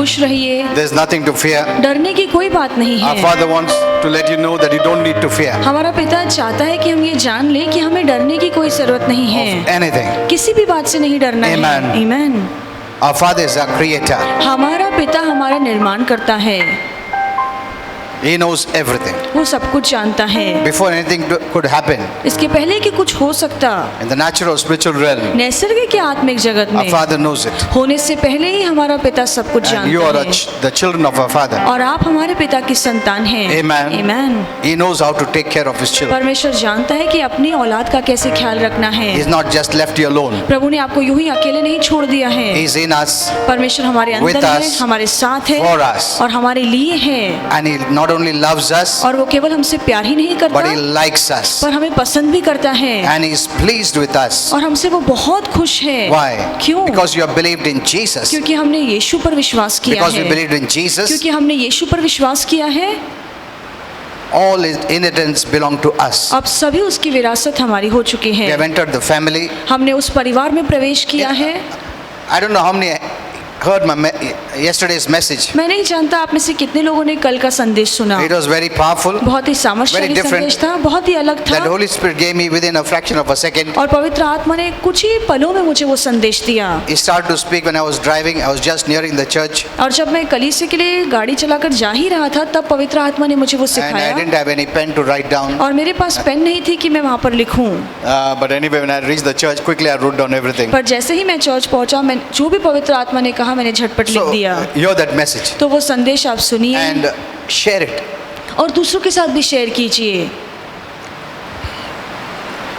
खुश रहिए। There's nothing to fear. डरने की कोई बात नहीं Our है। Father wants to let you know that you don't need to fear हमारा पिता चाहता है कि हम ये जान लें कि हमें डरने की कोई जरूरत नहीं है। anything. किसी भी बात से नहीं डरना है। Amen. Amen. Our Father is our creator. हमारा पिता हमारा निर्माण करता है। He knows everything. वो सब कुछ जानता है। Before anything could happen इसके पहले कि कुछ हो सकता, in the natural spiritual realm, नैसर्गिक या आत्मिक जगत our में Father knows it. होने से पहले ही हमारा पिता सब कुछ And you are जानता है। the children of our Father. और आप हमारे पिता की संतान हैं। Amen. Amen. He knows how to take care of his children. परमेश्वर जानता है कि अपनी औलाद का कैसे ख्याल रखना है। He's not just left you alone. प्रभु ने आपको यूं ही अकेले नहीं छोड़ दिया है। He's in us परमेश्वर हमारे With अंदर है, us, हमारे साथ है for us. और हमारे लिए है। and he not only loves us और वो केवल हमसे प्यार ही नहीं करता but he likes us पर हमें पसंद भी करता है and he is pleased with us. और हमसे वो बहुत खुश है। Why? क्यों? Because you have believed in Jesus. क्योंकि हमने यीशु पर विश्वास किया Because we है। believed in Jesus, क्योंकि हमने यीशु पर विश्वास किया है। all his inheritance belong to us. अब सभी उसकी विरासत हमारी हो चुकी We है। have entered the family. हमने उस परिवार में प्रवेश किया है। I don't know how many heard yesterday's message. मैं नहीं जानता आप में से कितने लोगों ने कल का संदेश सुना। It was very powerful. बहुत ही सामर्थ्यशाली Very different. संदेश था, बहुत ही अलग That था। Holy Spirit gave me within a fraction of a second. और पवित्र आत्मा ने कुछ ही पलों में मुझे वो संदेश दिया। He started to speak when I was driving. I was just nearing the church और जब मैं कलीसिया के लिए गाड़ी चलाकर जा ही रहा था तब पवित्र आत्मा ने मुझे वो and I सिखाया didn't have any pen to write down. और मेरे पास पेन नहीं थी कि मैं वहाँ पर लिखूं। But anyway, when I reached the church, quickly I wrote down everything. पर जैसे ही मैं चर्च पहुँचा, मैं जो भी पवित्र आत्मा ने कहा मैंने झटपट लिख So दिया। hear that message तो वो संदेश आप सुनिए and share it. और दूसरों के साथ भी शेयर कीजिए।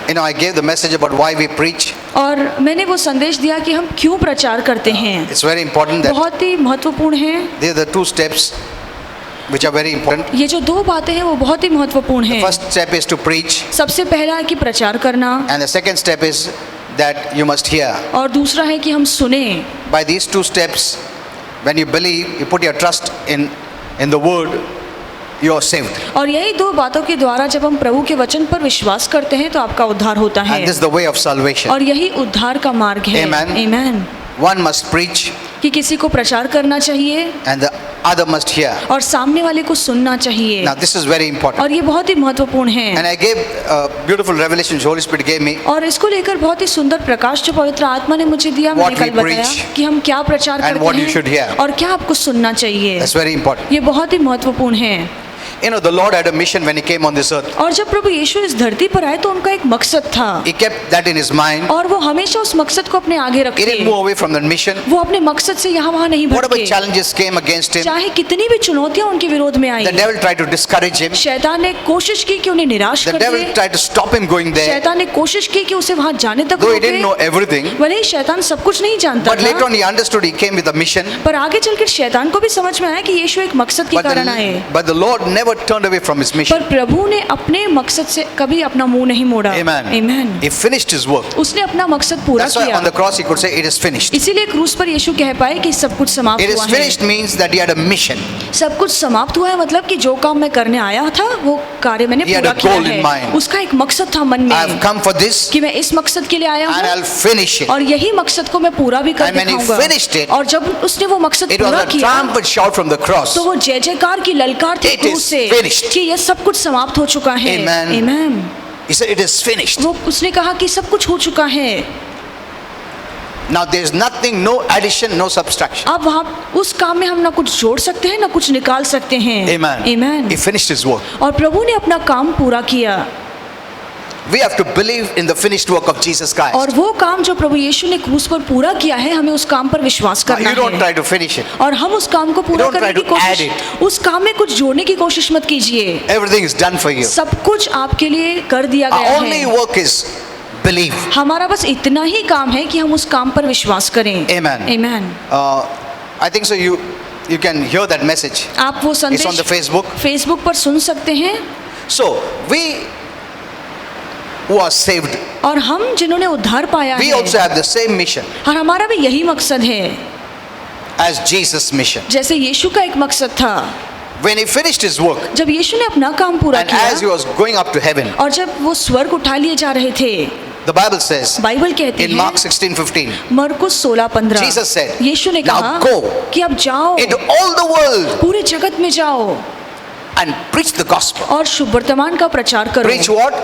You know, I gave the message about why we preach. और मैंने वो संदेश दिया कि हम क्यों प्रचार करते हैं। It's very important that बहुत ही महत्वपूर्ण है। these are the two steps which are very important. ये जो दो बातें हैं वो बहुत ही महत्वपूर्ण The हैं। first step is to preach, सबसे पहला है कि प्रचार करना and the second step is that you must hear. और दूसरा है कि हम सुने। By these two steps, when you believe, you put your trust in the word, you are saved. और यही दो बातों के द्वारा जब हम प्रभु के वचन पर विश्वास करते हैं तो आपका उद्धार होता है। And this is the way of salvation. और यही उद्धार का मार्ग है। Amen. Amen. One must preach कि किसी को प्रचार करना चाहिए and the other must hear. और सामने वाले को सुनना चाहिए। Now this is very important. और ये बहुत ही महत्वपूर्ण है। And I gave beautiful revelation which Holy Spirit gave me. और इसको लेकर बहुत ही सुंदर प्रकाश जो पवित्र आत्मा ने मुझे दिया, What मैंने कल we बताया preach कि हम क्या प्रचार and what you should करते hear. हैं और क्या आपको सुनना चाहिए। That's very important. ये बहुत ही महत्वपूर्ण है। You know, the Lord had a mission when He came on this earth. और जब प्रभु यीशु इस धरती पर आए तो उनका एक मकसद था He kept that in His mind. और वो हमेशा उस मकसद को अपने आगे He रखते। didn't move away from that mission. वो अपने मकसद से यहाँ वहाँ नहीं Whatever भटके। challenges came against Him, चाहे कितनी भी चुनौतियाँ उनके विरोध में आई, the devil tried to discourage Him. शैतान ने कोशिश की कि उन्हें निराश The कर devil they. tried to stop Him going there. शैतान ने कोशिश की कि उसे वहाँ जाने तक Though He didn't know रोके। everything, भले ही शैतान सब कुछ नहीं जानता but later था, on He understood He came with a mission. पर आगे चलकर शैतान को भी समझ में आया कि यीशु एक मकसद के कारण आए। But the Lord never turned away from His पर mission. प्रभु ने अपने मकसद से कभी अपना मुंह नहीं मोड़ा। Amen. Amen. He finished His work. उसने अपना मकसद पूरा That's why किया। on the cross He could say, "It is finished." इसीलिए क्रूस पर यीशु कह पाए कि सब कुछ समाप्त It is हुआ है। finished means that He had a mission. सब कुछ समाप्त हुआ है मतलब कि जो काम मैं करने आया था वो कार्य मैंने He had पूरा a किया goal in है। mind. उसका एक मकसद था मन I have में come for this कि मैं इस मकसद के लिए आया and हूँ I'll finish it. और यही मकसद को मैं पूरा भी कर And when he दिखाऊंगा। finished it, और जब उसने वो मकसद It was पूरा a किया triumphant shout from the cross. तो वो जय जयकार की ललकार थी It क्रूस is से finished. कि ये सब कुछ समाप्त हो चुका है। Amen. Amen. He said, "It is finished." वो उसने कहा कि सब कुछ हो चुका है। Now there is nothing, no addition, no subtraction. अब वहाँ उस काम में हम ना कुछ जोड़ सकते हैं ना कुछ निकाल सकते हैं। Amen. Amen. He finished His work. और प्रभु ने अपना काम पूरा किया We have to believe in the finished work of Jesus Christ. और वो काम जो प्रभु यीशु ने क्रूस पर पूरा किया है हमें उस काम पर विश्वास Now, करना you don't है try to finish it. और हम उस काम को पूरा You don't करने try की to add कोशिश उस काम में कुछ जोड़ने की कोशिश मत कीजिए। Everything is done for you. सब कुछ आपके लिए कर दिया गया Our only है। work is believe. हमारा बस इतना ही काम है कि हम उस काम पर विश्वास करें। Amen. Amen. I think so. You can hear that message. आप वो It's on the संदेश Facebook. फेसबुक पर सुन सकते हैं। So we who are saved, और हम जिन्होंने उद्धार पाया we है also have the same mission और हमारा भी यही मकसद है as Jesus' mission. जैसे यीशु का एक मकसद था। When He finished His work, जब यीशु ने अपना काम पूरा and as He किया was going up to heaven, और जब वो स्वर्ग उठा लिए जा रहे थे The Bible says बाइबल कहती in है Mark 16:15, मरकुस 16:15, Jesus said, यीशु ने "Now कहा go कि अब जाओ into all the world पूरे जगत में जाओ and preach the gospel." और शुभ वर्तमान का प्रचार करो। Preach what?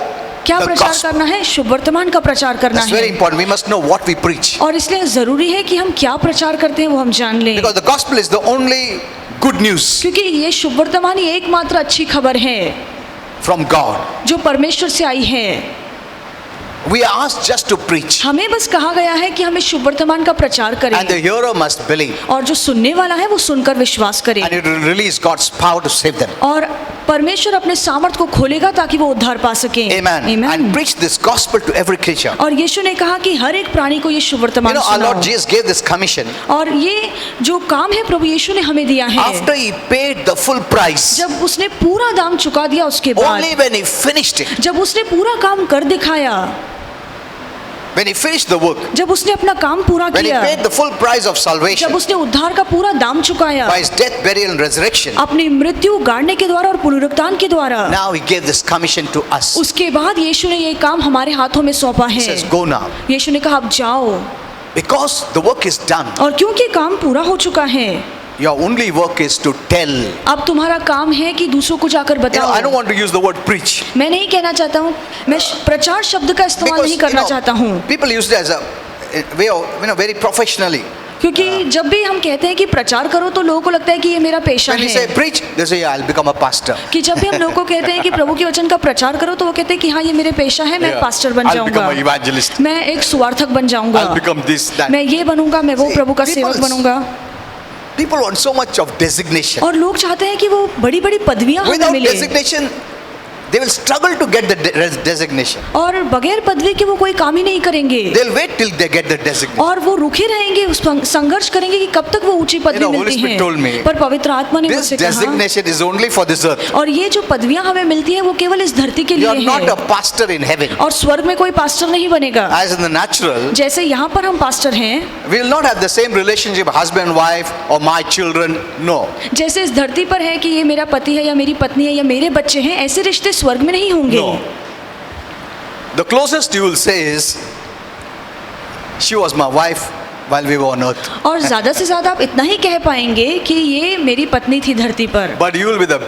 क्या The प्रचार gospel. करना है? शुभ वर्तमान का प्रचार करना That's very है। important. We must know what we preach. और इसलिए जरूरी है कि हम क्या प्रचार करते हैं वो हम जान लें, Because the gospel is the only good news क्योंकि ये शुभ वर्तमान ही एकमात्र अच्छी खबर है from God. जो परमेश्वर से आई है। We are asked just to preach, हमें बस कहा गया है कि हमें शुभ वर्तमान का प्रचार and the करें hearer must believe, और जो सुनने वाला है वो सुनकर विश्वास करे and it will release God's power to save them. और परमेश्वर अपने सामर्थ को खोलेगा ताकि वो उद्धार पा सके। Amen. Amen. And preach this gospel to every creature. और यीशु ने कहा कि हर एक प्राणी को ये शुभ You वर्तमान know, our Lord सुनाओ। Jesus gave this commission और ये जो काम है प्रभु यीशु ने हमें दिया है, after he paid the full price. जब उसने पूरा दाम चुका दिया उसके बाद, Only when he finished it, जब उसने पूरा काम कर दिखाया, when he finished the work, जब उसने अपना काम पूरा when he किया, paid the full price of जब salvation उसने उद्धार का पूरा दाम चुकाया by his death, burial, and resurrection, अपनी मृत्यु गाड़ने के द्वारा और पुनरुत्थान के द्वारा, now he gave this commission to us. उसके बाद यीशु ने ये काम हमारे हाथों में सौंपा He है। says, "Go now." यीशु ने कहा अब जाओ, Because the work is done, और क्योंकि काम पूरा हो चुका है, your only work is to tell. अब तुम्हारा काम है कि दूसरों को जाकर You know, I don't बताओ। want to use the word preach. मैं नहीं कहना चाहता हूँ, मैं प्रचार शब्द का इस्तेमाल नहीं करना चाहता हूँ, people use it as a way of, very professionally. क्योंकि जब भी हम कहते हैं कि प्रचार करो तो लोगों को लगता है कि ये मेरा पेशा When we say है, preach, they say, "Yeah, I'll become a pastor." कि जब भी हम लोगों को कहते हैं कि प्रभु के वचन का प्रचार करो तो वो कहते हैं कि हाँ ये मेरे पेशा है, मैं Yeah, पास्टर बन I'll जाऊंगा, become an evangelist. मैं एक सुवार्थक बन जाऊंगा, I'll become this, that. मैं ये बनूंगा, मैं वो See, प्रभु का people- सेवक बनूंगा। People want so much of designation. और लोग चाहते हैं कि वो बड़ी बड़ी पदवियां हमें Without मिले, designation, they will struggle to get the designation. और बगैर पदवी के वो कोई काम ही नहीं करेंगे, They'll wait till they get the designation. और वो रुके रहेंगे, उस संघर्ष करेंगे कि कब तक वो ऊंची पदवी Holy मिलती Spirit told me, है। पर पवित्र आत्मा ने This मुझसे कहा, designation is only for this earth. और ये जो पदवियां हमें मिलती है वो केवल इस धरती के You लिए are not है, a pastor in heaven. और स्वर्ग में कोई पास्टर नहीं बनेगा। As in the natural, जैसे यहाँ पर हम पास्टर हैं, we will not have the same relationship, husband, wife, or my children. No. जैसे इस धरती पर है कि ये मेरा पति है या मेरी पत्नी है या मेरे बच्चे हैं, ऐसे रिश्ते स्वर्ग में नहीं होंगे। No. The closest you will say is, she was my wife while we were on earth. और ज्यादा से ज्यादा आप इतना ही कह पाएंगे कि ये मेरी पत्नी थी धरती पर, But you will be the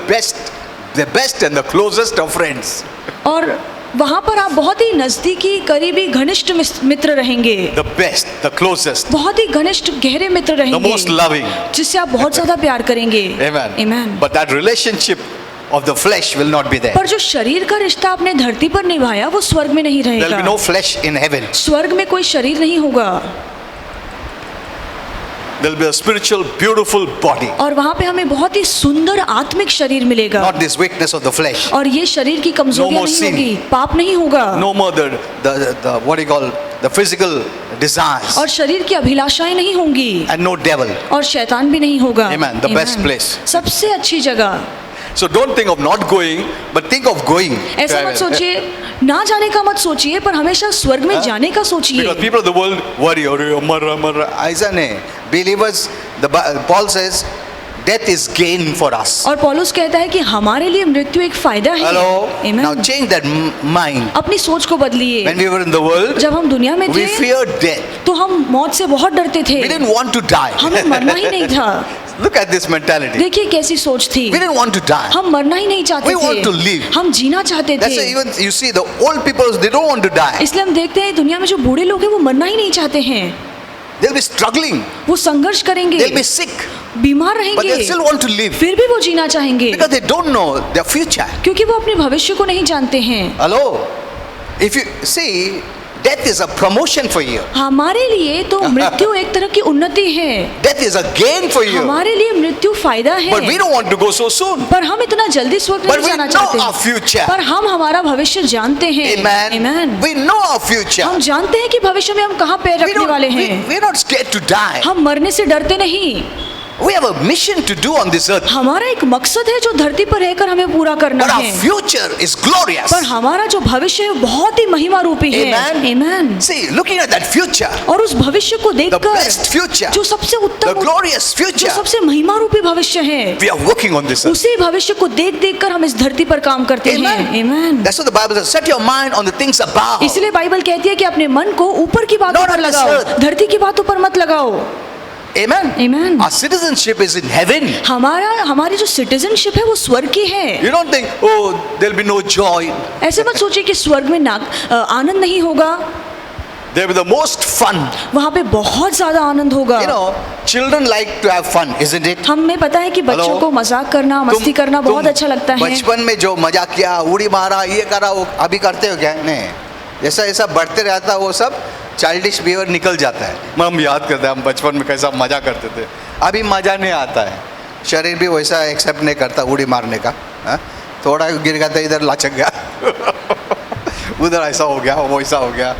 best and the closest of friends. और वहाँ पर आप बहुत ही नजदीकी, करीबी, घनिष्ठ मित्र रहेंगे, The best, the closest, बहुत ही घनिष्ठ गहरे मित्र the रहेंगे, most loving. जिससे आप बहुत ज्यादा प्यार करेंगे। Amen. Amen. But that relationship of the flesh will not be there. पर जो शरीर का रिश्ता आपने धरती पर निभाया वो स्वर्ग में नहीं There will be रहेगा। no flesh in heaven. स्वर्ग में कोई शरीर नहीं होगा, There will be a spiritual, beautiful body. और वहाँ पे हमें बहुत ही सुंदर आत्मिक शरीर मिलेगा, Not this weakness of the flesh. और ये शरीर की कमजोरियां more नहीं sin. होगी, पाप नहीं होगा, No more the what do you call, the physical desires. और शरीर की अभिलाषाएं नहीं होंगी, And no devil. और शैतान भी नहीं होगा। Amen. The best place. सबसे अच्छी जगह। So don't think of not going, but think of going. ऐसा मत सोचिए, ना जाने का मत सोचिए, पर हमेशा स्वर्ग में जाने का सोचिए। Because people of the world worry, मर ऐसा नहीं. Believers, Paul says, death is gain for us. और पौलुस कहता है कि हमारे लिए मृत्यु एक फायदा है। Hello. Amen. Now change that mind. अपनी सोच को बदलिए। When we were in the world, जब हम दुनिया में we थे feared death. तो हम मौत से बहुत डरते थे, We didn't want to die. हमें मरना ही नहीं था। Look at this mentality. देखिए कैसी सोच थी, We didn't want to die. हम मरना ही नहीं चाहते We want to थे, live. हम जीना चाहते That's why थे। even you see the old people, they don't want to die. इसलिए हम देखते हैं दुनिया में जो बूढ़े लोग हैं वो मरना ही नहीं चाहते हैं, They'll be struggling. वो संघर्ष करेंगे, They'll be sick. बीमार But रहेंगे, they still want to live. फिर भी वो जीना चाहेंगे, Because they don't know their future. क्योंकि वो अपने भविष्य को नहीं जानते हैं। Hello? If you see, death is a promotion for you. हमारे लिए तो मृत्यु एक तरह की उन्नति है, Death is a gain for you. हमारे लिए मृत्यु फायदा But we है, don't want to go so soon. पर हम इतना जल्दी स्वर्ग But नहीं we जाना know चाहते, our future. पर हम हमारा भविष्य जानते हैं। Amen. Amen. We know our future. हम जानते हैं कि भविष्य में हम कहाँ पैर We रखने वाले हैं, we're not scared to die. हम मरने से डरते नहीं, We have a mission to do on this earth. हमारा एक मकसद है जो धरती पर रहकर हमें पूरा करना But our है, future is glorious. पर हमारा जो भविष्य है वो बहुत ही महिमा रूपी है। Amen. Amen. See, looking at that future, और उस भविष्य को the देखकर best future, जो सबसे the उत्तम, glorious जो future, सबसे महिमा रूपी भविष्य है, we are working on this earth. उसी भविष्य को देख देख कर हम इस धरती पर काम करते हैं। Amen. That's what the Bible says. Set your mind on the things above. इसलिए बाइबल कहती है कि अपने मन को ऊपर की बातों Not पर on this लगाओ, earth. धरती की बातों पर मत लगाओ। Amen. Amen. Our citizenship is in heaven. हमारी जो सिटीजनशिप है वो स्वर्ग की है। You don't think, oh, there'll be no joy. ऐसे मत सोचिए कि स्वर्ग में आनंद नहीं होगा, There'll be the most fun. वहाँ पे बहुत ज्यादा आनंद होगा। You know, children like to have fun, isn't it? हमें पता है कि बच्चों Hello? को मजाक करना, मस्ती करना बहुत अच्छा लगता है। बचपन में जो मजाक किया, उड़ी मारा, ये करा, वो अभी करते हो क्या? नहीं, जैसा जैसा बढ़ते रहता है वो सब चाइल्डिश बिहेवियर निकल जाता है। हम याद करते हैं हम बचपन में कैसा मजा करते थे, अभी मजा नहीं आता है, शरीर भी वैसा एक्सेप्ट नहीं करता उड़ी मारने का। हाँ? थोड़ा गिर गया था, इधर लचक गया उधर ऐसा हो गया, वैसा हो गया,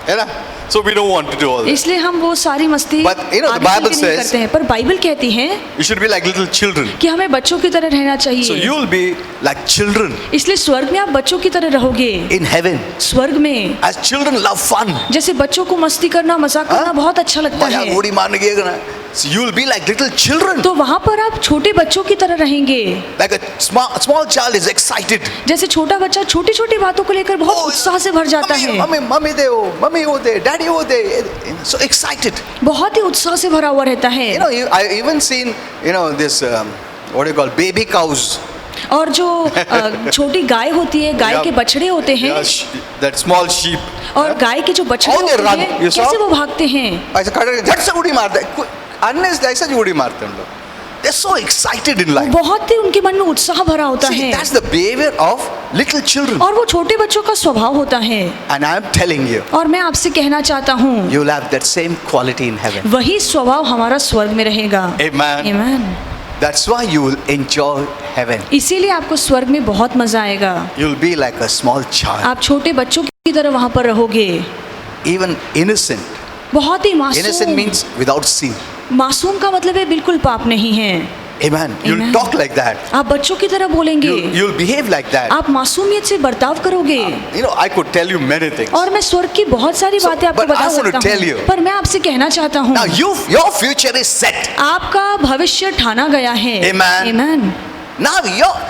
है ना? So we don't want to do all that. इसलिए हम वो सारी मस्ती But, you know, the आगे Bible चल के नहीं says- करते हैं, पर बाइबल कहती है You should be like little children. कि हमें बच्चों की तरह रहना So चाहिए। you will be like children इसलिए स्वर्ग में आप बच्चों की तरह रहोगे। in heaven. स्वर्ग में As children love fun. जैसे बच्चों को मस्ती करना, मजाक करना बहुत अच्छा लगता मजाक है, उड़ी मारने की ना। So you will be like little children. तो वहाँ पर आप छोटे बच्चों की तरह रहेंगे। Like a small child is excited. जैसे छोटा बच्चा छोटी छोटी बातों को लेकर बहुत उत्साह से भर जाता है, मम्मी दे वो, मम्मी वो दे, डैडी वो दे, so excited. बहुत ही उत्साह से भरा हुआ रहता है। You know, I even seen, you know, this what do you call baby cows. और जो छोटी गाय होती है, गाय के बछड़े होते हैं, That small sheep. और गाय के जो बछड़े How they होते run, हैं you saw? कैसे वो भागते हैं, ऐसे खड़े झट से उड़ी मारते हैं, अन्य ऐसा ही उड़ी मारते हैं हम लोग। They're so excited in life. बहुत ही उनके मन में उत्साह भरा होता See, है, that's the behavior of little children. और वो छोटे बच्चों का स्वभाव होता है। And I'm telling you, और मैं आपसे कहना चाहता हूँ you'll have that same quality in heaven. वही स्वभाव हमारा स्वर्ग में रहेगा। Amen. Amen. That's why you will enjoy heaven. इसीलिए आपको स्वर्ग में बहुत मजा आएगा। You'll be like a small child, आप छोटे बच्चों की तरह वहाँ पर रहोगे, even innocent. बहुत ही Innocent मासूम। means without sin. मासूम का मतलब है बिल्कुल पाप नहीं है। Amen. You'll Amen. talk like that. आप बच्चों की तरह बोलेंगे, You'll behave like that. आप मासूमियत से बर्ताव करोगे। You know, I could tell you many things. और मैं स्वर्ग की बहुत सारी So, बातें आपको but I बता want to सकता tell हूँ, you. पर मैं आपसे कहना चाहता हूँ Now, your future is set. आपका भविष्य ठाना गया है। Amen. Amen. Now,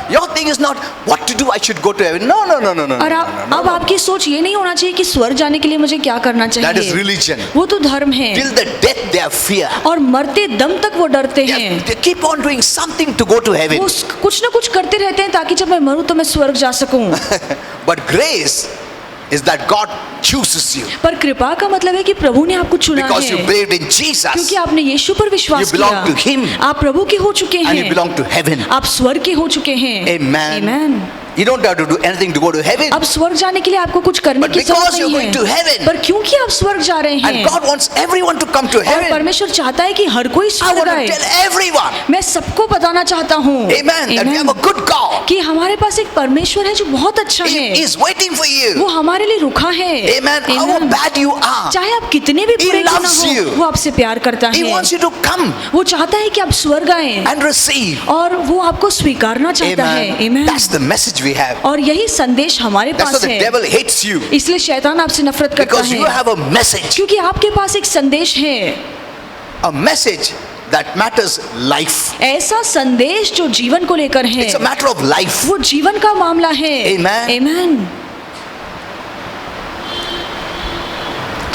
your thing is not what to do. I should go to heaven. No. और अब आपकी सोच ये नहीं होना चाहिए कि स्वर्ग जाने के लिए मुझे क्या करना That is चाहिए, religion. वो तो धर्म है। Till the death they have fear. और मरते दम तक वो डरते हैं, They keep on doing something to go to heaven. वो कुछ ना कुछ करते रहते हैं ताकि जब मैं मरूं तो मैं स्वर्ग जा सकूं। But grace is that God chooses you पर कृपा का मतलब है कि प्रभु ने आपको चुना because you है, believed in Jesus क्योंकि आपने यीशु पर विश्वास You belong किया, to him. आप प्रभु के हो चुके and you हैं, belong to heaven. आप स्वर्ग के हो चुके हैं। Amen. Amen. You don't have to do anything to go to heaven. अब स्वर्ग जाने के लिए आपको कुछ करने But की because जरूरत you're नहीं going to heaven, है, पर क्योंकि आप स्वर्ग जा रहे And हैं God wants everyone to come to और heaven. परमेश्वर चाहता है कि हर कोई I स्वर्ग want to आए, tell everyone, मैं सबको बताना चाहता हूँ Amen, that we have a good God. कि हमारे पास एक परमेश्वर है जो बहुत अच्छा He है, is waiting for you. वो हमारे लिए रुका है। Amen. How bad you are, चाहे आप कितने भी बुरे क्यों ना loves हो, you. वो आपसे प्यार करता He है, wants you to come वो चाहता है कि आप स्वर्ग आए and receive. और वो आपको स्वीकारना चाहता है। Amen. Amen. That's the message we have. और यही संदेश हमारे That's why पास the है, devil hates you इसलिए शैतान आपसे नफरत करता because you है, have a message, क्योंकि आपके पास एक संदेश है, a message that matters life. ऐसा संदेश जो जीवन को लेकर है, It's a matter of life. वो जीवन का मामला है। Amen. Amen.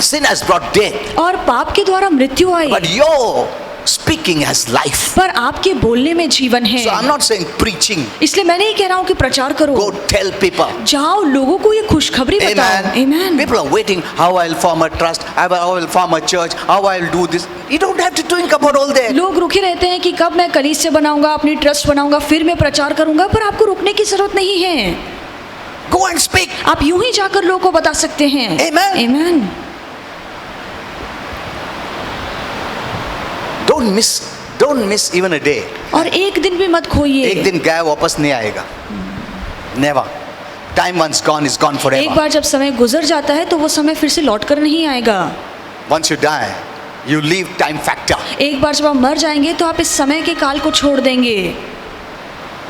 Sin has brought death, और पाप के द्वारा मृत्यु आई, but your speaking has life. पर आपके बोलने में जीवन है। So I'm not saying preaching. इसलिए मैं नहीं कह रहा हूँ कि प्रचार करो, Go tell people. जाओ लोगों को ये खुशखबरी बताओ। Amen. People are waiting. How I'll form a trust? How I'll form a church? How I'll do this? You don't have to think about all that. लोग रुके रहते हैं कि कब मैं कलीसिया बनाऊंगा, अपनी ट्रस्ट बनाऊंगा, फिर मैं प्रचार करूंगा, पर आपको रुकने की जरूरत नहीं है। Go and speak. आप यूं ही जाकर लोगों को बता सकते हैं। Amen. Amen. Don't miss even a day. और एक दिन भी मत खोइए। एक दिन गया वापस नहीं आएगा. Never. Time once gone is gone एक forever. बार जब समय गुजर जाता है तो वो समय फिर से लौट कर नहीं आएगा। Once you die, you leave time factor. एक बार जब आप मर जाएंगे तो आप इस समय के काल को छोड़ देंगे।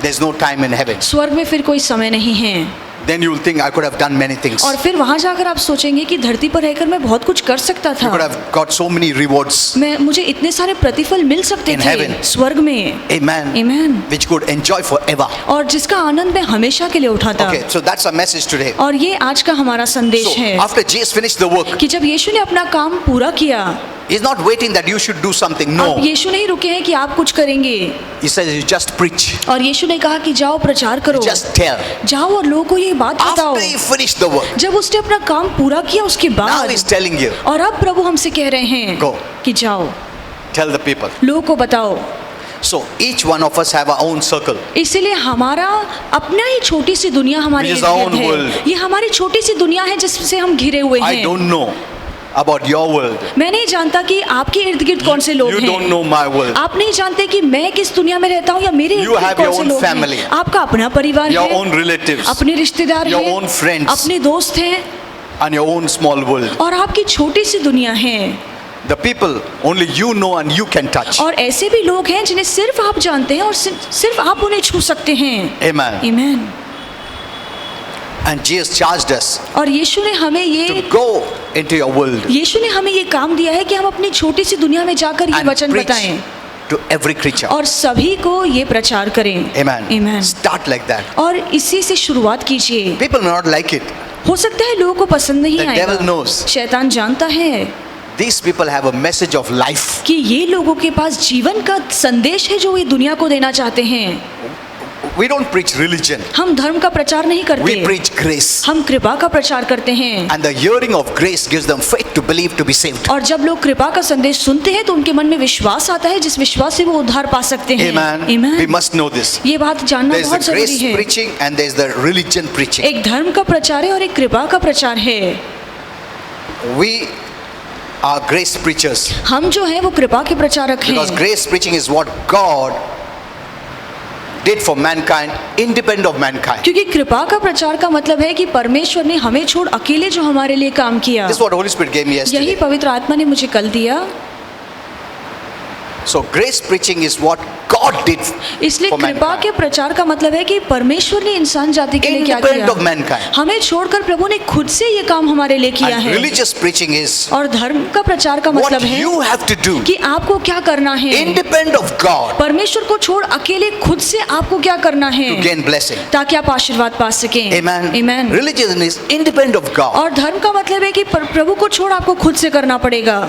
There's no time in heaven. स्वर्ग में फिर कोई समय नहीं है। Then you will think I could have done many things. और फिर वहां जाकर आप सोचेंगे कि धरती पर रहकर मैं बहुत कुछ कर सकता You could था, have got so many rewards. मुझे इतने सारे प्रतिफल मिल सकते In थे heaven. स्वर्ग में। Amen. Amen. Which could enjoy forever. और जिसका आनंद मैं हमेशा के लिए उठाता। Okay, so that's our message today. और ये आज का हमारा संदेश So है after Jesus finished the work, कि जब यीशु ने अपना काम पूरा किया, He's not waiting that you should do something. अब No. यीशु नहीं रुके हैं कि आप कुछ करेंगे, He says you just preach. और यीशु ने कहा कि जाओ प्रचार करो, Just tell. जाओ और लोगों को ये बात बताओ। After he finished the work, जब उसने अपना काम पूरा किया उसके now बाद, he's telling you, और अब प्रभु हमसे कह रहे हैं Go. कि जाओ tell the people. लोगों को बताओ। So each one of us have our own circle. इसीलिए हमारा अपना ही छोटी सी दुनिया हमारे Which is इर्द our गिर्द own है। world. ये हमारी छोटी सी दुनिया है जिससे हम घिरे हुए I हैं। don't know about your world. मैं नहीं जानता कि आपके इर्द गिर्द कौन से लोग You don't हैं। know my world. आप नहीं जानते कि मैं किस दुनिया में रहता हूँ या मेरे इर्द You गिर्द have कौन your से own लोग family. हैं। आपका अपना परिवार Your है, own relatives. अपने रिश्तेदार Your हैं, own friends. अपने दोस्त हैं, And your own small world. और आपकी छोटी सी दुनिया है। The people only you know and you can touch. और ऐसे भी लोग हैं जिन्हें सिर्फ आप जानते हैं और सिर्फ आप उन्हें छू सकते हैं। Amen. आमीन। And Jesus charged us और यीशु ने हमें to ये go into your world यीशु ने हमें ये काम दिया है कि हम अपनी छोटी सी दुनिया में जाकर ये and वचन preach बताएं to every creature. और सभी को ये प्रचार करें। Amen. आमीन। Start like that. और इसी से शुरुआत कीजिए। People may not like it. हो सकता है लोगों को पसंद नहीं The आएगा। devil knows. शैतान जानता है These people have a message of life. कि ये लोगों के पास जीवन का संदेश है जो ये दुनिया को देना चाहते हैं। We don't preach religion. हम धर्म का प्रचार नहीं We करते, preach grace. हम कृपा का प्रचार करते हैं। And the hearing of grace gives them faith to believe to be saved. और जब लोग कृपा का संदेश सुनते हैं तो उनके मन में विश्वास आता है, जिस विश्वास से वो उद्धार पा सकते हैं। Amen. आमीन। We must know this. ये बात जानना There is बहुत the जरूरी grace है। preaching and there is the religion preaching. एक धर्म का प्रचार है और एक कृपा का प्रचार है। We are grace preachers हम जो है वो कृपा के प्रचारक because हैं, grace preaching is what God did for mankind, independent of mankind. क्योंकि कृपा का प्रचार का मतलब है कि परमेश्वर ने हमें छोड़ अकेले जो हमारे लिए काम किया। This is what Holy Spirit gave me यही yesterday. पवित्र आत्मा ने मुझे कल दिया। So grace preaching is what God did इसलिए for कृपा mankind. के प्रचार का मतलब है कि परमेश्वर ने इंसान जाति के लिए क्या Independent of किया। mankind. हमें छोड़कर प्रभु ने खुद से ये काम हमारे लिए किया And है। religious preaching is और धर्म का प्रचार का मतलब what है you have to do, कि आपको क्या करना है। independent of God, परमेश्वर को छोड़ अकेले खुद से आपको क्या करना है to gain blessing. ताकि आप आशीर्वाद पा सकें। Amen. Amen। Religion is independent of God और धर्म का मतलब है कि प्रभु को छोड़ आपको खुद से करना पड़ेगा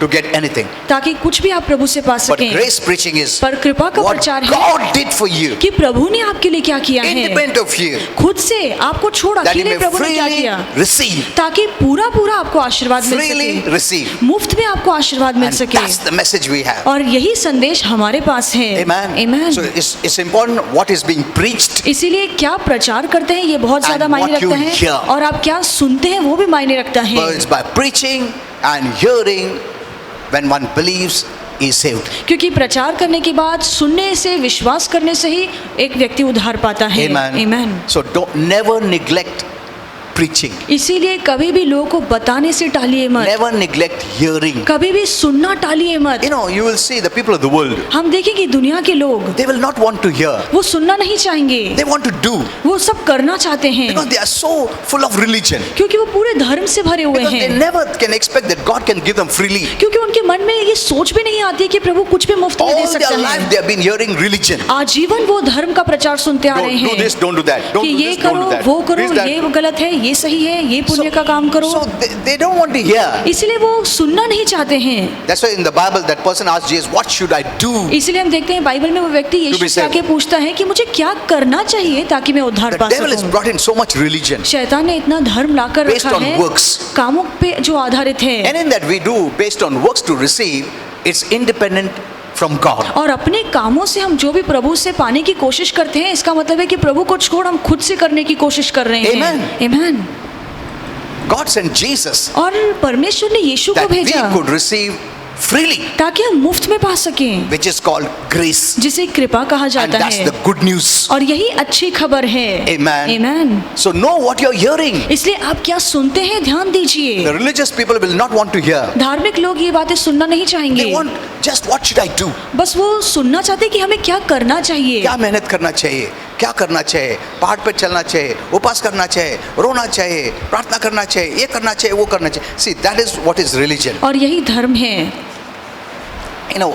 to get anything. ताकि कुछ भी आप प्रभु से पा But सकें। grace preaching is पर कृपा का what प्रचार है God did for you, कि प्रभु ने आपके लिए क्या किया है। independent of you, खुद से आपको छोड़ that you अकेले may प्रभु ने क्या freely किया receive, ताकि पूरा पूरा आपको आशीर्वाद मिल freely सके, receive. मुफ्त में आपको आशीर्वाद मिल And सके। that's the message we have. और यही संदेश हमारे पास है। Amen. Amen। So it's important what is being preached इसीलिए क्या प्रचार करते हैं ये बहुत ज्यादा And मायने what you रखता है, hear. और आप क्या सुनते हैं वो भी मायने रखता है। but it's by preaching and hearing when one believes he is saved. क्योंकि प्रचार करने के बाद सुनने से, विश्वास करने से ही एक व्यक्ति उद्धार पाता है। Amen. Amen। So don't never neglect preaching. इसीलिए कभी भी लोगों को बताने से टालिए मत, Never neglect hearing. कभी भी सुनना टालिए मत। You know, you will see the people of the world, हम देखेंगे दुनिया के लोग they will not want to hear. वो सुनना नहीं चाहेंगे, They want to do वो सब करना चाहते हैं because they are so full of religion. क्योंकि वो पूरे धर्म से भरे हुए Because they हैं, never can expect that God can give them freely. क्योंकि उनके मन में ये सोच भी नहीं आती कि प्रभु कुछ भी मुफ्त में दे All सकता their life है। they have been hearing religion. आजीवन वो धर्म का प्रचार सुनते आ रहे Don't do हैं this, don't do that. Don't कि do ये this, don't करो, do that. वो करो, This, that. ये गलत है, ये सही है, ये पुण्य का काम करो। So they don't want to hear. इसलिए वो सुनना नहीं चाहते हैं। That's why in the Bible that person asked Jesus, what should I do? इसलिए हम देखते हैं बाइबल में वो व्यक्ति यीशु be से saved. आके पूछता है कि मुझे क्या करना चाहिए ताकि मैं उद्धार The पा devil has सकूं। brought in so much religion शैतान ने इतना धर्म लाकर based रखा on है works. कामों पे जो आधारित है, Anything that we do based on works to receive, it's independent from God. और अपने कामों से हम जो भी प्रभु से पाने की कोशिश करते हैं इसका मतलब है कि प्रभु को छोड़ हम खुद से करने की कोशिश कर रहे हैं। Amen. Amen। God sent Jesus और परमेश्वर ने यीशु को that we भेजा could receive freely, ताकि हम मुफ्त में पा सकें, which is called grace. जिसे कृपा कहा And जाता that's है। the good news. और यही अच्छी खबर है। Amen. Amen. So know what you're hearing. इसलिए आप क्या सुनते हैं ध्यान दीजिए। The religious people will not want to hear. धार्मिक लोग ये बातें सुनना नहीं They चाहेंगे, want just what should I do? बस वो सुनना चाहते हैं कि हमें क्या करना चाहिए, क्या मेहनत करना चाहिए, क्या करना चाहिए, पहाड़ पे चलना चाहिए, उपवास करना चाहिए, रोना चाहिए, प्रार्थना करना चाहिए, ये करना चाहिए, वो करना चाहिए. See, that is what is religion. और यही धर्म है। You know,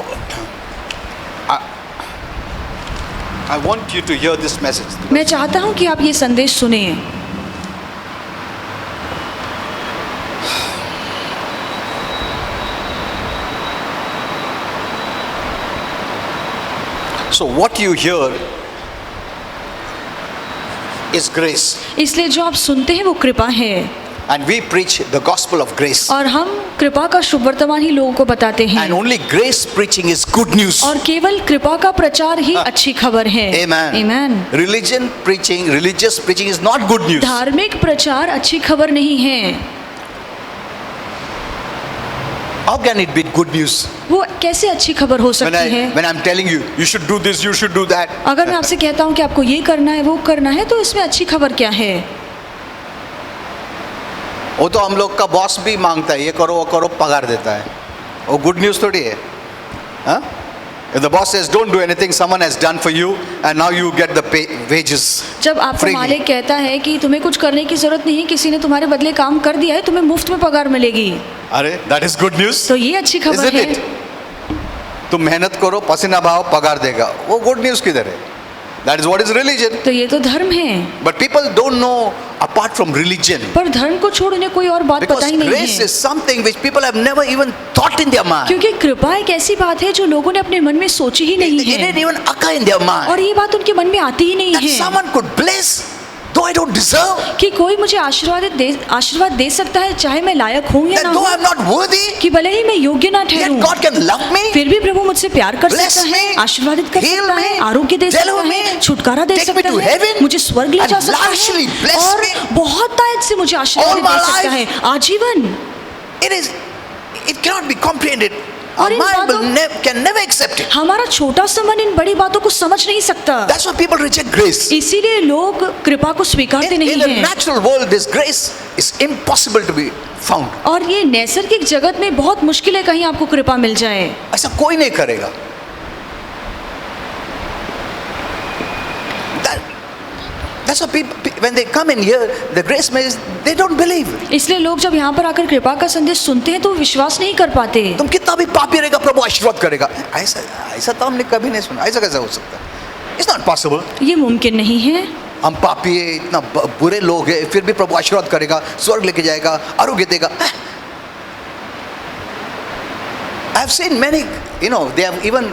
I want you to hear this message. मैं चाहता हूं कि आप ये संदेश सुने। So what you hear is grace, इसलिए जो आप सुनते हैं वो कृपा है, and we preach the gospel of grace. और हम कृपा का शुभ वर्तमान ही लोगों को बताते हैं। And only grace preaching is good news. और केवल कृपा का प्रचार ही अच्छी खबर है। Amen. Amen. Religion preaching, religious preaching is not good news. धार्मिक प्रचार अच्छी खबर नहीं है। How can it be good news? वो कैसे अच्छी खबर हो सकती है? When I'm telling you, you should do this, you should do that. अगर मैं आपसे कहता हूँ कि आपको ये करना है, वो करना है, तो इसमें अच्छी खबर क्या है? वो तो हम लोग का बॉस भी मांगता है, ये करो वो करो, पगार देता है। वो गुड न्यूज़ थोड़ी है, हाँ? If the boss says don't do anything, someone has done for you, and now you get the pay, wages. जब आपको freely. मालिक कहता है कि तुम्हें कुछ करने की जरूरत नहीं है, किसी ने तुम्हारे बदले काम कर दिया है, तुम्हें मुफ्त में पगार मिलेगी, अरे that is good news. तो ये अच्छी खबर Isn't है। it? तुम मेहनत करो, पसीना बहाओ, पगार देगा, वो गुड न्यूज़ किधर है? That is what is religion. तो ये तो धर्म है। But people don't know apart from religion. पर धर्म को छोड़ उन्हें कोई और बात Because पता ही नहीं grace है। is something which people have never even thought in their mind. क्योंकि कृपा एक ऐसी बात है जो लोगों ने अपने मन में सोची ही नहीं It didn't है, even occur in their mind. और ये बात उनके मन में आती ही नहीं That है someone could bless, though I don't deserve. कि कोई मुझे आशीर्वाद दे सकता है, चाहे मैं लायक हूँ या That ना though हूँ, I'm not worthy, कि भले ही मैं योग्य ना yet ठहरूं, God can love me, फिर भी प्रभु मुझसे प्यार कर bless सकता है, me, आशीर्वादित कर heal सकता me, है, आरोग्य दे सकता deliver है, me, छुटकारा दे take me सकता to है, heaven, मुझे स्वर्ग ले and जा सकता largely है, bless और me बहुत तायत से मुझे आशीर्वाद all my दे सकता life. है आजीवन। it cannot be comprehended. Our और इन mind बातों- can never accept it. हमारा छोटा सा मन इन बड़ी बातों को समझ नहीं सकता, That's why people reject grace. इसीलिए लोग कृपा को स्वीकारते In नहीं the हैं। natural world, this grace is impossible to be found. और ये नैसर्गिक जगत में बहुत मुश्किल है कहीं आपको कृपा मिल जाए। ऐसा कोई नहीं करेगा। That's why people, when they come in here, the grace message, they don't believe. इसलिए लोग जब यहाँ पर आकर कृपा का संदेश सुनते हैं तो वो विश्वास नहीं कर पाते। तुम कितना भी पापी रहेगा, प्रभु आशीर्वाद करेगा। ऐसा ऐसा तो हमने कभी नहीं सुना। ऐसा कैसे हो सकता है? It's not possible. ये मुमकिन नहीं है। हम पापी है, इतना बुरे लोग हैं, फिर भी प्रभु आशीर्वाद करेगा, स्वर्ग लेके जाएगा, आरोग्य देगा। I have seen many, they have even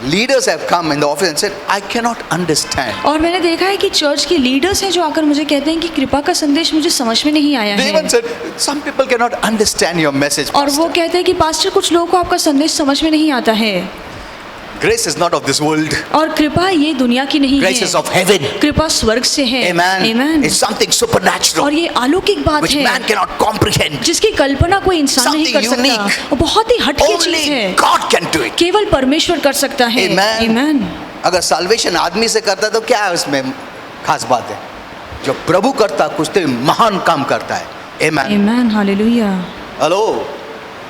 leaders have come in the office and said, I cannot understand. और मैंने देखा है कि चर्च के लीडर्स हैं जो आकर मुझे कहते हैं कि कृपा का संदेश मुझे समझ में नहीं आया They है। even said, some people cannot understand your message, और वो pastor. कहते हैं कि पास्टर कुछ लोगों को आपका संदेश समझ में नहीं आता है। Grace is not of this world. और कृपा ये दुनिया की नहीं Grace is है, of heaven. कृपा स्वर्ग से है। Amen. Amen. It's something supernatural और ये अलौकिक बात which है man cannot comprehend. जिसकी कल्पना कोई इंसान नहीं कर Something सकता, unique. और बहुत ही हटके चीज Only है, God can do it. केवल परमेश्वर कर सकता है। Amen. Amen. अगर salvation आदमी से करता है तो क्या है उसमें खास बात है? जो प्रभु करता है कुछ तो महान काम करता है। Amen. Amen. Hallelujah. Hello.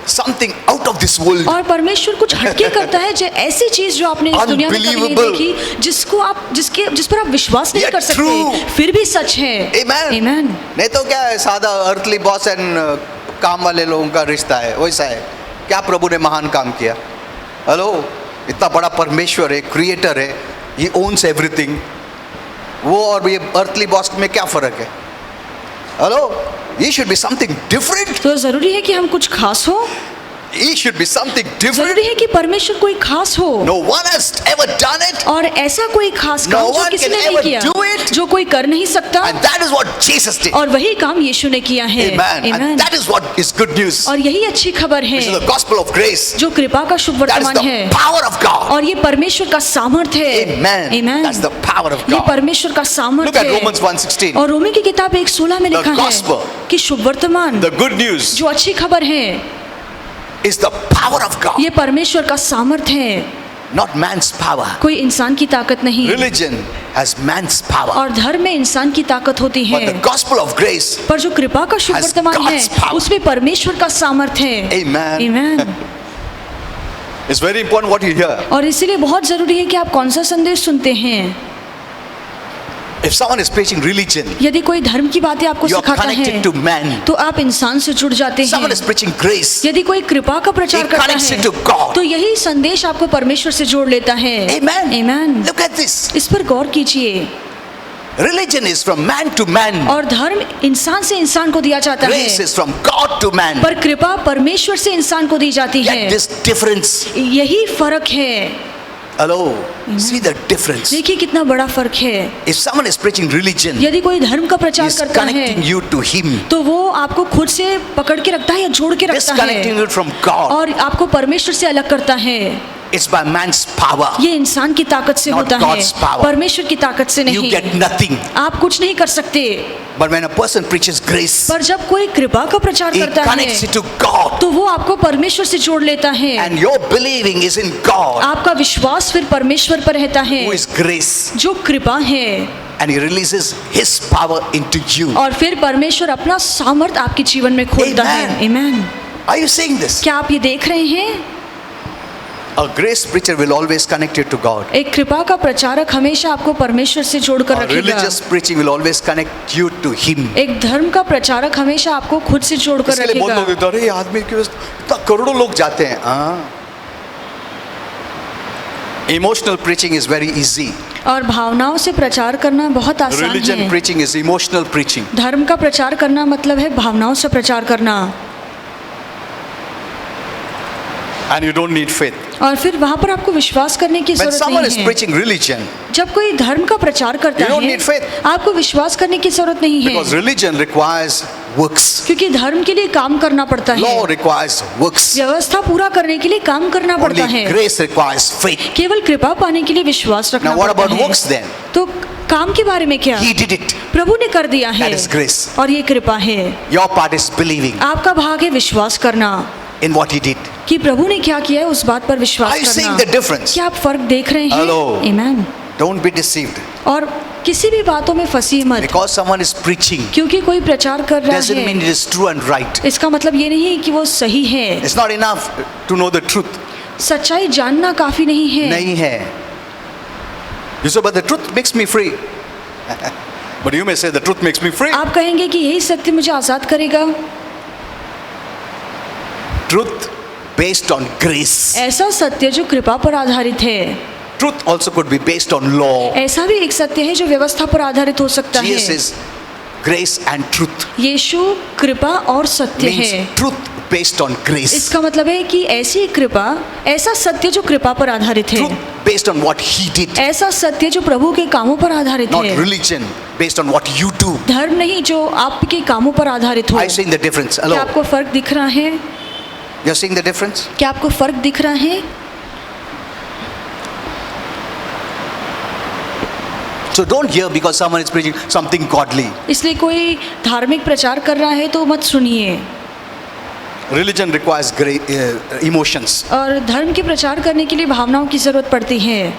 Something out of this world. और परमेश्वर कुछ हटके करता है, जो ऐसी चीज जो आपने इस दुनिया में कभी नहीं Unbelievable. देखी, जिस पर आप विश्वास नहीं Yet कर सकते, true. फिर भी सच है। Amen. Amen. नहीं तो क्या है, सादा अर्थली बॉस एंड काम वाले लोगों का रिश्ता है, वैसा है। क्या प्रभु ने महान काम किया? हेलो, इतना बड़ा परमेश्वर है, क्रिएटर है, ही ओन्स एवरीथिंग। वो और ये अर्थली बॉस में क्या फर्क है? हेलो, ये शुड बी समथिंग डिफरेंट। तो जरूरी है कि हम कुछ खास हो, He should be something जरूरी different. है कि परमेश्वर कोई खास हो, No one has ever done it, और ऐसा कोई खास No काम जो one किसी can ने नहीं ever किया, do it. जो कोई कर नहीं सकता, and that is what Jesus did. और वही काम यीशु ने किया है। Amen. Amen. And that is what is good news. और यही अच्छी खबर है, This is the gospel of grace. जो कृपा का शुभ That is वर्तमान the है, power of God. और ये परमेश्वर का सामर्थ्य है। Amen. Amen. That's the power of ये God. परमेश्वर का Look सामर्थ्य at है। Romans 1:16. और रोमी की किताब 1:16 में The लिखा gospel. है कि शुभ वर्तमान, The good news. जो अच्छी खबर है, is the power of God, ये परमेश्वर का सामर्थ है, not man's power. कोई इंसान की ताकत नहीं। Religion has man's power, और धर्म में इंसान की ताकत होती but है, the gospel of grace, पर जो कृपा का शुभ has वर्तमान है God's power. उसमें परमेश्वर का सामर्थ है। Amen. आमीन। It's very important what you hear. और इसीलिए बहुत जरूरी है कि आप कौन सा संदेश सुनते हैं। If someone is preaching religion, यदि कोई धर्म की बातें आपको you are सिखाता connected है to man. तो आप इंसान से जुड़ जाते Someone हैं। is preaching grace, यदि कोई कृपा का प्रचार He करता connects है you to God. तो यही संदेश आपको परमेश्वर से जोड़ लेता है। Amen. आमीन। Look at this. इस पर गौर कीजिए। Religion is from man to man. और धर्म इंसान से इंसान को दिया जाता है, Grace is from God to man. पर कृपा परमेश्वर से इंसान को दी जाती Yet है। this difference. यही फर्क है। Hello. See the difference. देखिए कितना बड़ा फर्क है। If someone is preaching religion, यदि कोई धर्म का प्रचार He's करता connecting है you to Him. तो वो आपको खुद से पकड़ के रखता है या जोड़ के रखता Disconnecting है you from God. और आपको परमेश्वर से अलग करता है। It's by man's power. ये इंसान की ताकत से Not होता है, God's power. परमेश्वर की ताकत से You नहीं। get nothing. आप कुछ नहीं कर सकते। But when a person preaches grace, पर जब कोई कृपा का प्रचार he करता connects you है to God. तो वो आपको परमेश्वर से जोड़ लेता है। And your believing is in God, आपका विश्वास फिर परमेश्वर पर रहता है who is grace. जो कृपा है, And He releases His power into you. और फिर परमेश्वर अपना सामर्थ आपके जीवन में खोलता है। Amen. आमीन। Are you seeing this? क्या आप ये देख रहे हैं? A grace preacher will always connect you to God. एक कृपा का प्रचारक हमेशा आपको परमेश्वर से जोड़कर A रखेगा। religious preaching will always connect you to Him. एक धर्म का प्रचारक हमेशा आपको खुद से जोड़कर इसलिए बहुत लोग रखेगा। कहते हैं, अरे ये आदमी के पास इतना करोड़ों लोग जाते हैं। हाँ। Emotional preaching is very easy. और भावनाओं से प्रचार करना बहुत आसान Religion है। preaching is emotional preaching. धर्म का प्रचार करना मतलब है भावनाओं से प्रचार करना। And you don't need faith. और फिर वहाँ पर आपको विश्वास करने की When जरूरत someone is नहीं है। preaching religion, जब कोई धर्म का प्रचार करता You don't है need faith. आपको विश्वास करने की जरूरत नहीं है, because religion requires works. क्योंकि धर्म के लिए काम करना पड़ता है। Law requires works. व्यवस्था पूरा करने के लिए काम करना पड़ता Only है। grace requires faith. केवल कृपा पाने के लिए विश्वास रखना Now what पड़ता about है। works then? तो काम के बारे में क्या? He did it. प्रभु ने कर दिया है That is grace. और ये कृपा है। Your part is believing आपका भाग है विश्वास करना in what He did. कि प्रभु ने क्या किया है उस बात पर Are विश्वास you seeing करना। the difference? क्या आप फर्क देख रहे हैं? Hello. आमीन। Don't be deceived. और किसी भी बातों में फंसी मत, Because someone is preaching क्योंकि कोई प्रचार कर रहा doesn't mean है it is true and right. इसका मतलब ये नहीं कि वो सही है। It's not enough to know the truth. सच्चाई जानना काफी नहीं है। नहीं है. You say, but the truth makes me free. But you may say the truth makes me free. आप कहेंगे कि यही सत्य मुझे आजाद करेगा। Truth based on grace. ऐसा सत्य जो कृपा पर आधारित है। Truth also could be based on law. ऐसा भी एक सत्य है जो व्यवस्था पर आधारित हो सकता है। Jesus is grace and truth. यीशु कृपा और सत्य Means है। truth based on grace. इसका मतलब है कि ऐसी कृपा, ऐसा सत्य जो कृपा पर आधारित है, Truth based on what He did. ऐसा सत्य जो प्रभु के कामों पर आधारित Not है, religion based on what you do. धर्म नहीं जो आपके कामों पर आधारित हो। Are you seeing the difference? क्या Hello? आपको फर्क दिख रहा है? You're seeing the difference? क्या आपको फर्क दिख रहा है? So don't hear because someone is preaching something godly. इसलिए कोई धार्मिक प्रचार कर रहा है तो मत सुनिए। Religion requires emotions. और धर्म के प्रचार करने के लिए भावनाओं की जरूरत पड़ती है।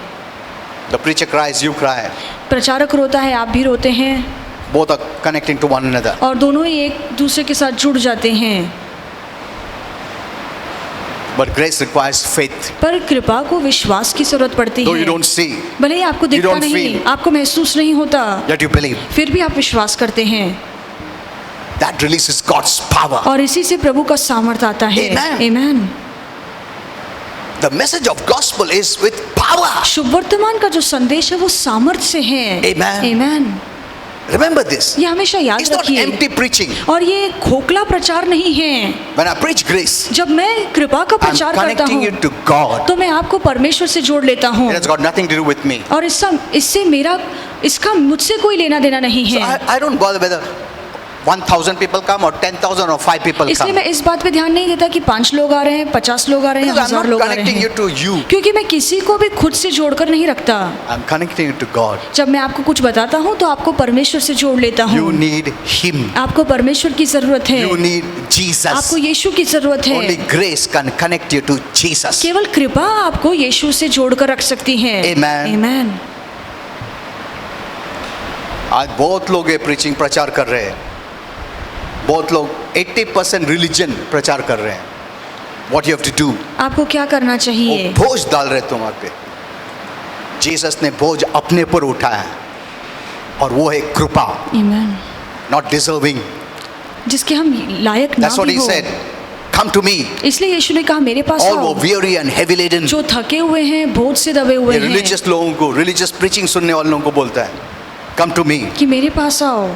The preacher cries, you cry. प्रचारक रोता है, आप भी रोते हैं, Both are connecting to one another. और दोनों ही एक दूसरे के साथ जुड़ जाते हैं। But grace requires faith. पर कृपा को विश्वास की जरूरत पड़ती Though you है। don't see, भले ही आपको दिखता don't नहीं, feel. आपको महसूस नहीं होता, yet you believe. फिर भी आप विश्वास करते हैं, That releases God's power. और इसी से प्रभु का सामर्थ आता है। Amen. आमीन। The message of gospel is with power. शुभ वर्तमान का जो संदेश है वो सामर्थ से है। Amen. आमीन। Remember this. ये हमेशा याद It's not रखिए। empty preaching. और ये खोखला प्रचार नहीं है। When I preach grace, जब मैं कृपा का I'm प्रचार करता connecting you हूँ to God. तो मैं आपको परमेश्वर से जोड़ लेता हूँ, It has got nothing to do with me. और इससे मेरा, इसका मुझसे कोई लेना देना नहीं So है। I don't bother whether 1000 people come or 10,000 or 5 people इसलिए come. मैं इस बात पे ध्यान नहीं देता कि 5 लोग आ रहे हैं, 50 लोग आ रहे हैं, Because I'm 1000 not लोग आ रहे connecting you हैं, to you. क्योंकि मैं किसी को भी खुद से जोड़कर नहीं रखता। I'm connecting you to God. जब मैं आपको कुछ बताता हूँ तो आपको परमेश्वर से जोड़ लेता You हूँ। need Him. आपको परमेश्वर की जरूरत है, You need Jesus. आपको यीशु की जरूरत Only है। grace can connect you to Jesus. केवल कृपा आपको यीशु से जोड़कर रख सकती है। Amen. Amen. आज बहुत लोग ये प्रीचिंग प्रचार कर रहे हैं, बहुत लोग 80% रिलीजन प्रचार कर रहे हैं। What you have to do? आपको क्या करना वो चाहिए? बोझ डाल रहे तुम्हारे पे। जीसस ने बोझ अपने पर उठाया और वो है कृपा, Amen. not deserving. जिसके हम लायक ना That's what भी he हो। said. Come to me, इसलिए यीशु ने कहा मेरे पास all आओ, who weary and heavy laden. जो थके हुए हैं, बोझ से दबे हुए ये हैं, रिलीजियस लोगों को, रिलीजियस प्रीचिंग सुनने वाले लोगों को बोलता है, come to me. कि मेरे पास आओ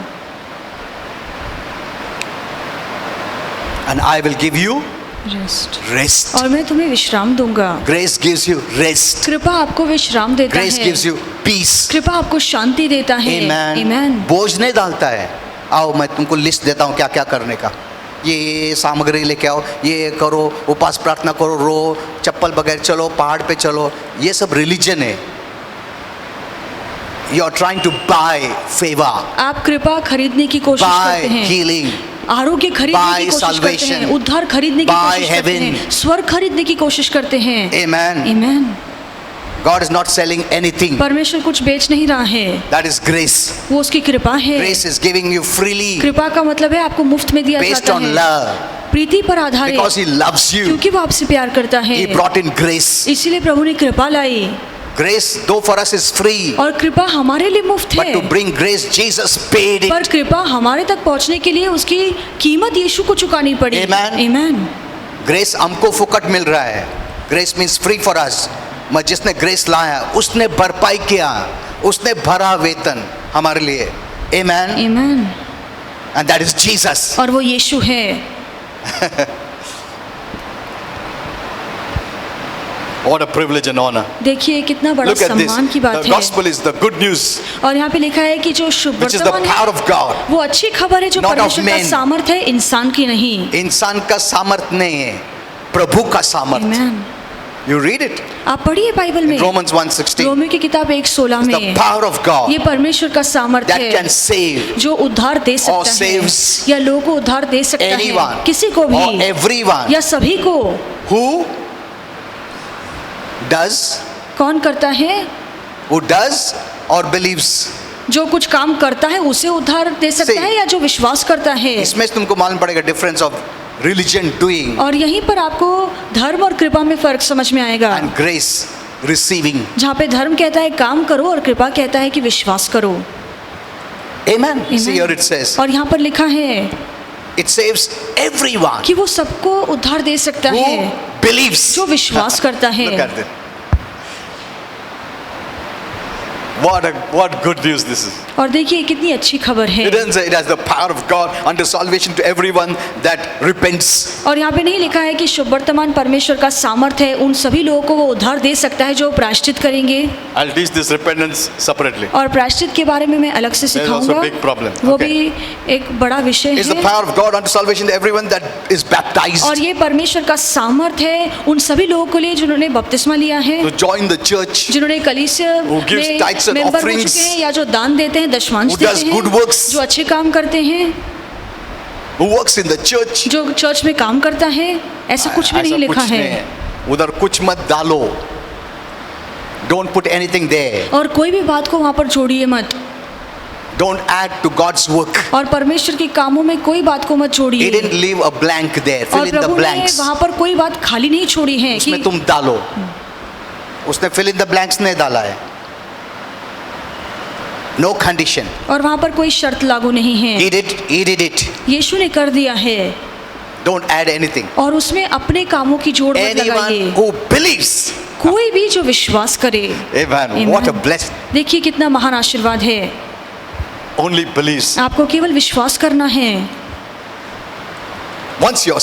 And I will give you rest, rest. और मैं तुम्हें विश्राम दूंगा। Grace gives you rest. कृपा आपको विश्राम देता Grace है, gives you peace. कृपा आपको शांति देता है। Amen. Amen. बोझ नहीं डालता है। आओ मैं तुमको लिस्ट देता हूँ क्या क्या करने का, ये सामग्री लेके आओ, ये करो, उपास प्रार्थना करो, रो, चप्पल बगैर चलो, पहाड़ पे चलो, ये सब रिलीजन है। You are trying to buy favor, आप कृपा खरीदने की कोशिश buy करते हैं, healing, आरोग्य खरीदने buy की कोशिश करते हैं, salvation, उद्धार खरीदने की buy कोशिश करते heaven. हैं, स्वर्ग खरीदने की कोशिश करते हैं। Amen. Amen. God is not selling anything. परमेश्वर कुछ बेच नहीं रहा है, That is grace. वो उसकी कृपा है। Grace is giving you freely कृपा का मतलब है आपको मुफ्त में दिया based जाता on है, love, प्रीति पर आधारित, because He loves you. क्योंकि वो आपसे प्यार करता है। He brought in grace. इसीलिए प्रभु ने कृपा लाई, Grace, though for us is free, और कृपा हमारे लिए मुफ्त but है, to bring grace, Jesus paid पर it. कृपा हमारे तक पहुंचने के लिए उसकी कीमत यीशु को चुकानी पड़ी। Amen. Amen. ग्रेस हमको फुकट मिल रहा है, grace means free for us. मैं जिसने ग्रेस लाया उसने भरपाई किया, उसने भरा वेतन हमारे लिए। Amen. Amen. And that is Jesus. और वो यीशु है। What a privilege and honor. देखिए कितना बड़ा Look at this. सम्मान की बात The है। gospel is the good news, और यहाँ पे लिखा है कि जो शुभ which is the वर्तमान power है of God. वो अच्छी खबर है जो Not of परमेश्वर का men. सामर्थ है, इंसान की नहीं। इंसान का सामर्थ नहीं है, प्रभु का सामर्थ। Amen. You read it. आप पढ़िए बाइबल में, Romans 1:16. रोमियो की किताब 1:16 The में, power of God ये परमेश्वर का सामर्थ that can है save जो उद्धार दे or सकता है, saves या लोगों को उद्धार दे सकता anyone है, किसी को or भी everyone या सभी को। who does कौन करता है? who does or believes. जो कुछ काम करता है उसे उद्धार दे सकता See, है, या जो विश्वास करता है। इसमें से तुमको मालूम पड़ेगा डिफरेंस ऑफ रिलीजन डूइंग और यहीं पर आपको धर्म और कृपा में फर्क समझ में आएगा, एंड ग्रेस रिसीविंग। जहाँ पे धर्म कहता है काम करो और कृपा कहता है कि विश्वास करो। Amen. Amen. See here it says और यहाँ पर लिखा है it saves everyone कि वो सबको उद्धार दे सकता who है believes. जो विश्वास करता है। Look at this. What good news this is. और देखिए कितनी अच्छी खबर है। It doesn't say it has the power of God unto salvation to everyone that repents. और यहाँ पे नहीं लिखा है कि शुभ वर्तमान परमेश्वर का सामर्थ है उन सभी लोगों को वो उद्धार दे सकता है जो प्रायश्चित करेंगे। I'll teach this repentance separately. और प्रायश्चित के बारे में मैं अलग से There is also a सिखाऊंगा, big problem. वो Okay. भी एक बड़ा विषय It's the है। power of God unto salvation to everyone that is baptized. और ये परमेश्वर का सामर्थ है उन सभी लोगों के लिए जिन्होंने बपतिस्मा लिया है, To join the church, जिन्होंने कलीसिया Who gives tithes and में मेंबर हो offerings, चुके हैं, या जो दान देते हैं, दशमांश who देते does हैं, good works, जो अच्छे काम करते हैं, who works in the church. जो चर्च में काम करता है। ऐसा कुछ भी ऐसा नहीं लिखा कुछ है। नहीं है। उधर कुछ मत डालो. Don't put anything there. और कोई भी बात को वहाँ पर जोड़िए मत, Don't add to God's work. और परमेश्वर के कामों में कोई बात को मत He जोड़िए। didn't leave a blank there. Fill और in the प्रभु ने blanks. वहाँ पर कोई बात खाली नहीं छोड़ी है कि उसमें तुम डालो. उसने fill in the blanks नहीं डाला है. No condition. और वहाँ पर कोई शर्त लागू नहीं है। He did it. यीशु ने कर दिया है, Don't add anything. और उसमें अपने कामों की जोड़ मत Anyone लगाइए। who believes. कोई भी जो विश्वास करे। Amen. Amen. What a blessing. देखिए कितना महान आशीर्वाद है। Only believes. आपको केवल विश्वास करना है, Once you're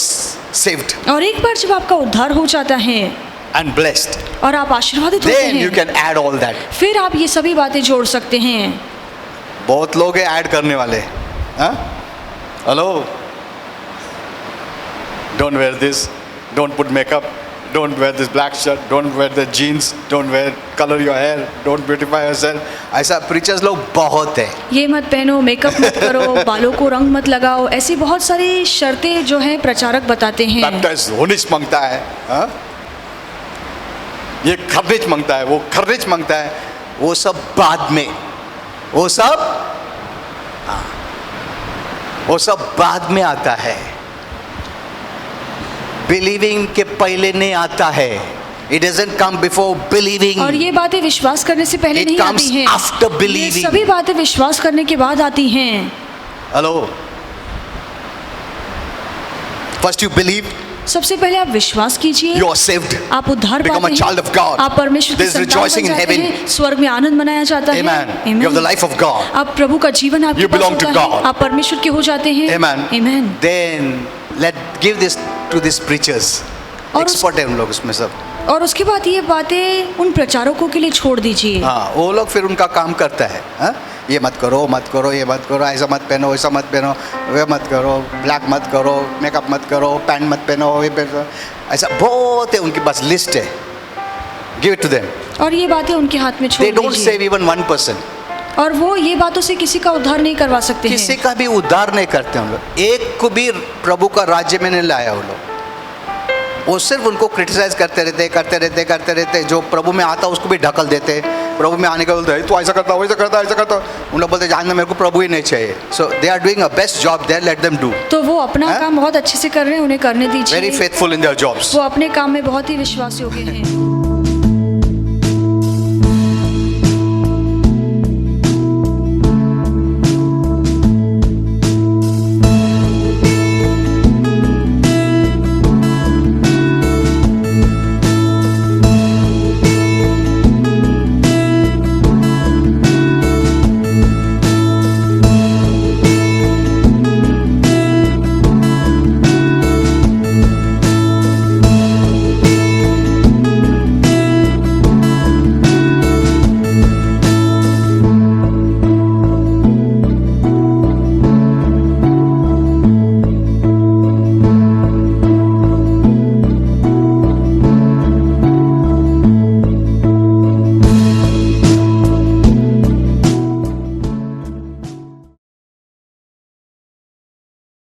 saved और एक बार जब आपका उद्धार हो जाता है and blessed, और आप आशीर्वादित होते then you हैं, can add all that. फिर आप ये सभी बातें जोड़ सकते हैं। बहुत लोग हैं ऐड करने वाले. हाँ? Hello, don't wear this, don't put makeup, don't wear this black shirt, don't wear the jeans, don't wear color your hair, don't beautify yourself. ऐसा preachers लोग बहुत है. ये मत पहनो, मेकअप मत करो, बालों को रंग मत लगाओ, ऐसी बहुत सारी शर्तें जो हैं प्रचारक बताते हैं. बैप्टाइज होनिच मांगता है, हाँ? ये खरनिच मांगता है, वो खरनिच मांगता है, वो सब बाद में, वो सब बाद में आता है. बिलीविंग के पहले नहीं आता है. It doesn't come before believing. और ये बातें विश्वास करने से पहले It नहीं comes आती हैं. after believing. ये सभी बातें विश्वास करने के बाद आती हैं. हेलो, फर्स्ट यू बिलीव, सबसे पहले आप विश्वास कीजिए. you are saved, आप उद्धार become पाते a child हैं. of God. आप परमेश्वर की There is संतान rejoicing बन in जाते heaven. हैं. स्वर्ग में आनंद मनाया जाता है. Amen. Amen. You have the life of God. आप प्रभु का जीवन आपके You पास belong to होता है. God. आप परमेश्वर के हो जाते हैं. Amen. Amen. Then give this to these preachers. और एक्सपर्ट है उन लोग उसमें सब. और उसके बाद ये बातें उन प्रचारकों के लिए छोड़ दीजिए. हाँ, वो लोग फिर उनका काम करता है. हाँ? ये मत करो, मत करो, ये मत करो, ऐसा मत पहनो, ऐसा मत पहनो, वे मत करो, ब्लैक मत करो, मेकअप मत करो, पैंट मत पहनो, ये पहनो. ऐसा बहुत है उनके पास लिस्ट है. Give it to them. और ये बातें उनके हाथ में छोड़ दे डोंट दीजिए. Save even 1%. और वो ये बातों से किसी का उद्धार नहीं करवा सकते किसी हैं. का भी उद्धार नहीं करते उन लोग. एक को भी प्रभु का राज्य में नहीं लाया वो लोग. वो सिर्फ उनको क्रिटिसाइज करते रहते. जो प्रभु में आता उसको भी ढकल देते. प्रभु में आने का बोलते हैं तू ऐसा करता, वैसा करता, ऐसा करता. उन लोग बोलते जानना मेरे को प्रभु ही नहीं चाहिए. So they are doing a best job there, let them do. तो वो अपना हाँ? काम बहुत अच्छे से कर रहे हैं, उन्हें करने वेरी दीजिए. Faithful in their jobs. वो अपने काम में बहुत ही विश्वास योग्य हैं.